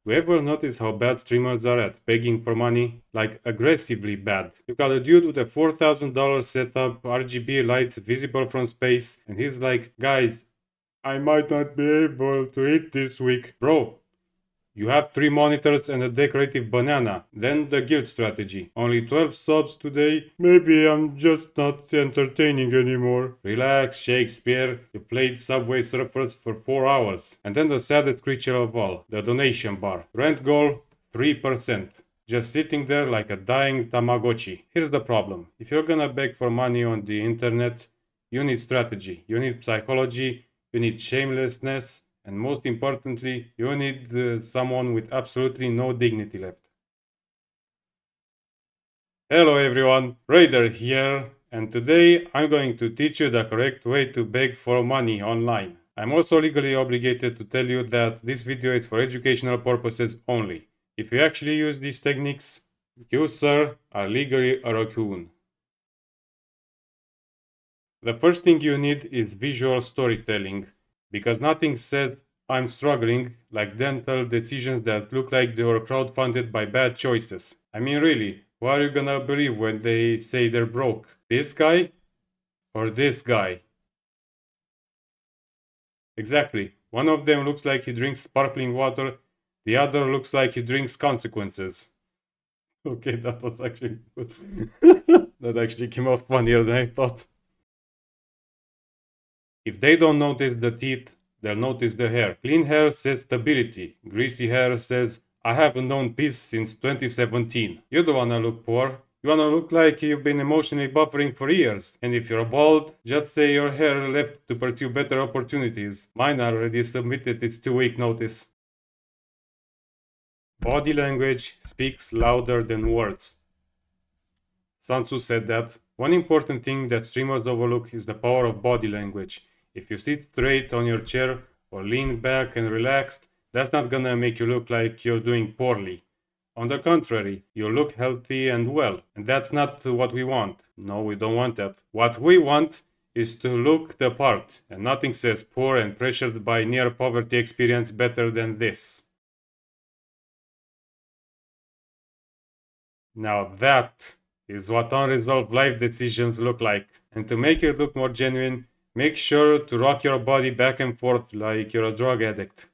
Do you ever notice how bad streamers are at begging for money? Like aggressively bad. You got a dude with a $4,000 setup, RGB lights visible from space, and he's like, guys, I might not be able to eat this week. Bro, you have 3 monitors and a decorative banana. Then the guild strategy. Only 12 subs today? Maybe I'm just not entertaining anymore. Relax, Shakespeare. You played Subway Surfers for 4 hours. And then the saddest creature of all, the donation bar. Rent goal, 3%. Just sitting there like a dying Tamagotchi. Here's the problem. If you're gonna beg for money on the internet, you need strategy, you need psychology, you need shamelessness, and most importantly, you need someone with absolutely no dignity left. Hello everyone, Raider here, and today I'm going to teach you the correct way to beg for money online. I'm also legally obligated to tell you that this video is for educational purposes only. If you actually use these techniques, you, sir, are legally a raccoon. The first thing you need is visual storytelling, because nothing says I'm struggling like dental decisions that look like they were crowdfunded by bad choices. I mean, really, what are you gonna believe when they say they're broke? This guy or this guy? Exactly. One of them looks like he drinks sparkling water, the other looks like he drinks consequences. Okay, that was actually good. That actually came off funnier than I thought. If they don't notice the teeth, they'll notice the hair. Clean hair says stability. Greasy hair says, I haven't known peace since 2017. You don't wanna look poor. You wanna look like you've been emotionally buffering for years. And if you're bald, just say your hair left to pursue better opportunities. Mine already submitted its 2-week notice. Body language speaks louder than words. Sun Tzu said that one important thing that streamers overlook is the power of body language. If you sit straight on your chair or lean back and relaxed, that's not gonna make you look like you're doing poorly. On the contrary, you look healthy and well, and that's not what we want. No, we don't want that. What we want is to look the part, and nothing says poor and pressured by near poverty experience better than this. Now that is what unresolved life decisions look like. And to make it look more genuine, make sure to rock your body back and forth like you're a drug addict.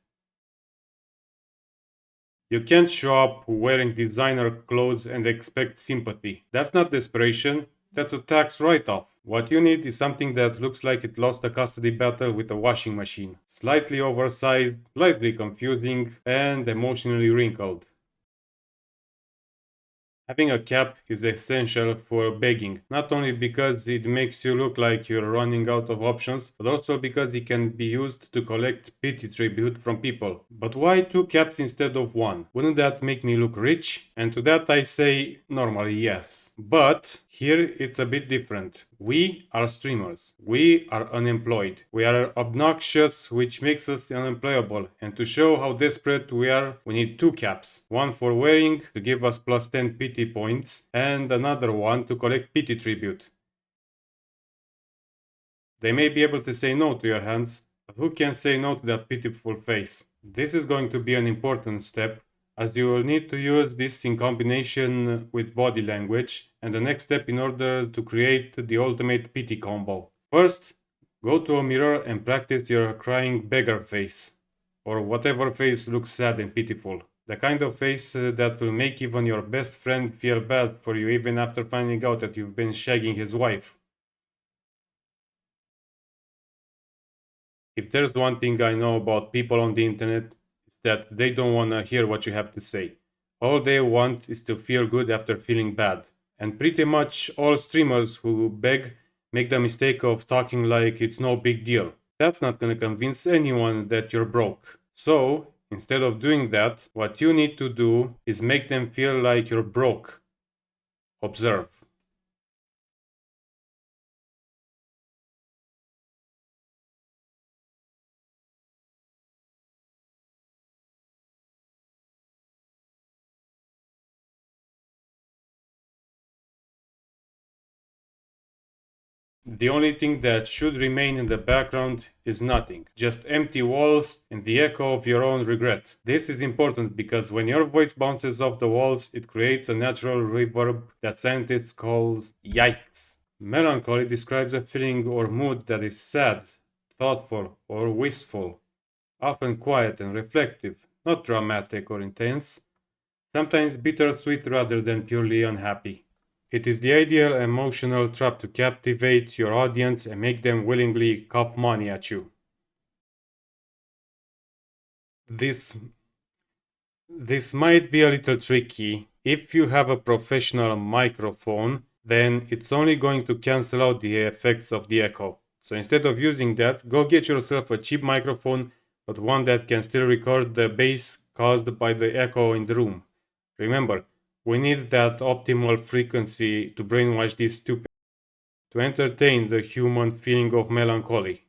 You can't show up wearing designer clothes and expect sympathy. That's not desperation, that's a tax write off. What you need is something that looks like it lost a custody battle with a washing machine. Slightly oversized, slightly confusing, and emotionally wrinkled. Having a cap is essential for begging, not only because it makes you look like you're running out of options, but also because it can be used to collect pity tribute from people. But why 2 caps instead of 1? Wouldn't that make me look rich? And to that I say, normally yes. But here it's a bit different. We are streamers. We are unemployed. We are obnoxious, which makes us unemployable. And to show how desperate we are, we need 2 caps. One for wearing to give us plus 10 pity points, and another one to collect pity tribute. They may be able to say no to your hands, but who can say no to that pitiful face? This is going to be an important step, as you will need to use this in combination with body language, and the next step in order to create the ultimate pity combo. First, go to a mirror and practice your crying beggar face, or whatever face looks sad and pitiful. The kind of face that will make even your best friend feel bad for you even after finding out that you've been shagging his wife. If there's one thing I know about people on the internet, it's that they don't want to hear what you have to say. All they want is to feel good after feeling bad. And pretty much all streamers who beg make the mistake of talking like it's no big deal. That's not gonna convince anyone that you're broke. So, instead of doing that, what you need to do is make them feel like you're broke. Observe. The only thing that should remain in the background is nothing, just empty walls and the echo of your own regret. This is important because when your voice bounces off the walls, it creates a natural reverb that scientists call yikes. Melancholy describes a feeling or mood that is sad, thoughtful, or wistful, often quiet and reflective, not dramatic or intense, sometimes bittersweet rather than purely unhappy. It is the ideal emotional trap to captivate your audience and make them willingly cough money at you. This this might be a little tricky. If you have a professional microphone, then it's only going to cancel out the effects of the echo. So instead of using that, go get yourself a cheap microphone, but one that can still record the bass caused by the echo in the room. Remember, we need that optimal frequency to brainwash these stupid, to entertain the human feeling of melancholy.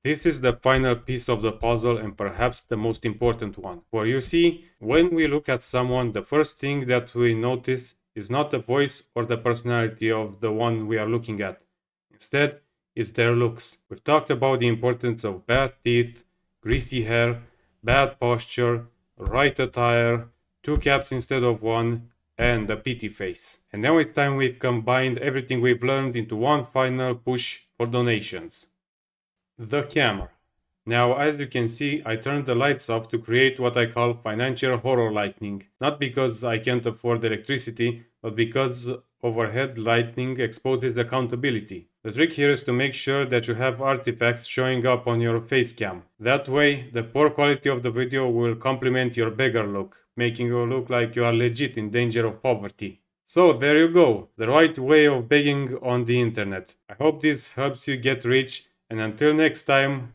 This is the final piece of the puzzle and perhaps the most important one. For you see, when we look at someone, the first thing that we notice is not the voice or the personality of the one we are looking at. Instead, it's their looks. We've talked about the importance of bad teeth, greasy hair, bad posture, right attire, two caps instead of one, and a pity face. And now it's time we've combined everything we've learned into one final push for donations. The camera. Now, as you can see, I turned the lights off to create what I call financial horror lighting. Not because I can't afford electricity, but because overhead lighting exposes accountability. The trick here is to make sure that you have artifacts showing up on your face cam. That way, the poor quality of the video will complement your beggar look, making you look like you are legit in danger of poverty. So there you go, the right way of begging on the internet. I hope this helps you get rich, and until next time,